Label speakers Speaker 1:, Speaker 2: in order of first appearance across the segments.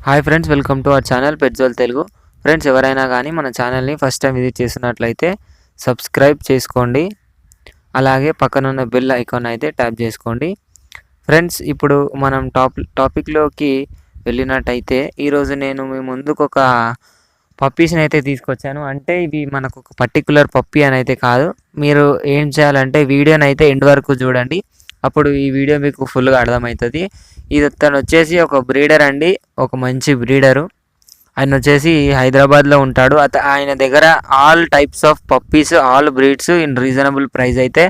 Speaker 1: Hi friends, welcome to our channel పెట్జోల్ Telugu. Friends, ఎవరైనా కానీ మన ఛానల్ని ఫస్ట్ టైం విజిట్ చేస్తున్నట్లయితే సబ్స్క్రైబ్ చేసుకోండి. అలాగే పక్కనున్న బెల్ ఐకాన్ అయితే ట్యాప్ చేసుకోండి. ఫ్రెండ్స్, ఇప్పుడు మనం టాపిక్లోకి వెళ్ళినట్టయితే ఈరోజు నేను మీ ముందుకు ఒక పప్పీస్ని అయితే తీసుకొచ్చాను. అంటే ఇవి మనకు ఒక పర్టికులర్ పప్పీ అని అయితే కాదు. మీరు ఏం చేయాలంటే వీడియోని అయితే ఎండ్ వరకు చూడండి. అప్పుడు ఈ వీడియో మీకు ఫుల్గా అర్థమవుతుంది. ఇది తను వచ్చేసి ఒక బ్రీడర్ అండి, ఒక మంచి బ్రీడరు. ఆయన వచ్చేసి హైదరాబాద్లో ఉంటాడు. ఆయన దగ్గర all types of puppies, all breeds in reasonable price అయితే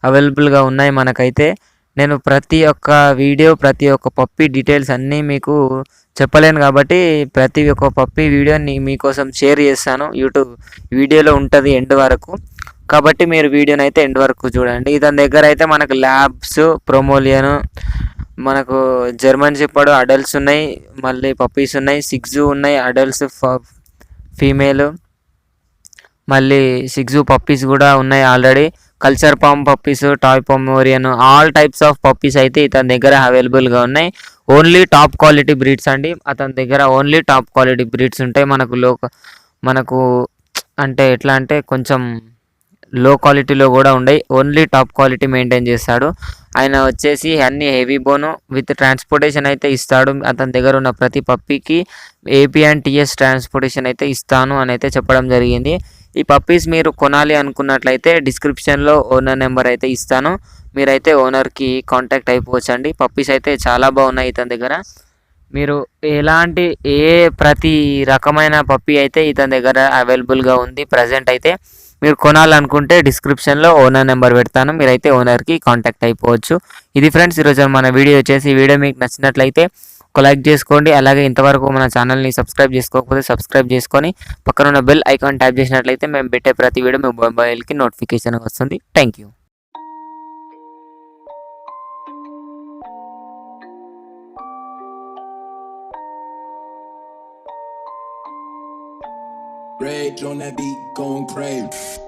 Speaker 1: అవైలబుల్గా ఉన్నాయి మనకైతే. నేను ప్రతి ఒక్క వీడియో, ప్రతి ఒక్క పప్పీ డీటెయిల్స్ అన్నీ మీకు చెప్పలేను కాబట్టి ప్రతి ఒక్క పప్పీ వీడియోని మీకోసం షేర్ చేస్తాను. యూట్యూబ్ వీడియోలో ఉంటుంది ఎండ్ వరకు. కాబట్టి మీరు వీడియోని అయితే ఎండ్ వరకు చూడండి. ఇతని దగ్గర అయితే మనకు ల్యాబ్స్, ప్రొమోలియన్, మనకు జర్మన్ షెపర్డ్ అడల్ట్స్ ఉన్నాయి, మళ్ళీ పప్పీస్ ఉన్నాయి, సిగ్జు ఉన్నాయి అడల్ట్స్, ఫీమేల్, మళ్ళీ సిగ్జు పప్పీస్ కూడా ఉన్నాయి already. Culture palm puppies, toy Pomeranian, all types of puppies అయితే ఇతని దగ్గర అవైలబుల్గా ఉన్నాయి. ఓన్లీ టాప్ క్వాలిటీ బ్రీడ్స్ అండి. అతని దగ్గర ఓన్లీ టాప్ క్వాలిటీ బ్రీడ్స్ ఉంటాయి. మనకు అంటే ఎట్లా అంటే కొంచెం లో క్వాలిటీలో కూడా ఉన్నాయి. ఓన్లీ టాప్ క్వాలిటీ మెయింటైన్ చేస్తాడు. ఆయన వచ్చేసి అన్ని హెవీ బోను విత్ ట్రాన్స్పోర్టేషన్ అయితే ఇస్తాడు. అతని దగ్గర ఉన్న ప్రతి పప్పీకి ఏపీ అండ్ టీఎస్ ట్రాన్స్పోర్టేషన్ అయితే ఇస్తాను అని అయితే చెప్పడం జరిగింది. ఈ పప్పీస్ మీరు కొనాలి అనుకున్నట్లయితే డిస్క్రిప్షన్లో ఓనర్ నెంబర్ అయితే ఇస్తాను. మీరైతే ఓనర్కి కాంటాక్ట్ అయిపోవచ్చండి. పప్పీస్ అయితే చాలా బాగున్నాయి ఇతని దగ్గర. మీరు ప్రతి రకమైన పప్పీ అయితే ఇతని దగ్గర అవైలబుల్గా ఉంది ప్రజెంట్ అయితే. మీరు కొనాలనుకుంటే డిస్క్రిప్షన్లో ఓనర్ నెంబర్ పెడతాను, మీరైతే ఓనర్కి కాంటాక్ట్ అయిపోవచ్చు. ఇది ఫ్రెండ్స్ ఈరోజు మన వీడియో వచ్చేసి. ఈ వీడియో మీకు నచ్చినట్లయితే ఒక లైక్ చేసుకోండి. అలాగే ఇంతవరకు మన ఛానల్ని సబ్స్క్రైబ్ చేసుకోకపోతే సబ్స్క్రైబ్ చేసుకొని పక్కన ఉన్న బెల్ ఐకాన్ ట్యాప్ చేసినట్లయితే మేము పెట్టే ప్రతి వీడియో మీ మొబైల్కి నోటిఫికేషన్ వస్తుంది. Thank you.
Speaker 2: Rage on that beat, going crazy.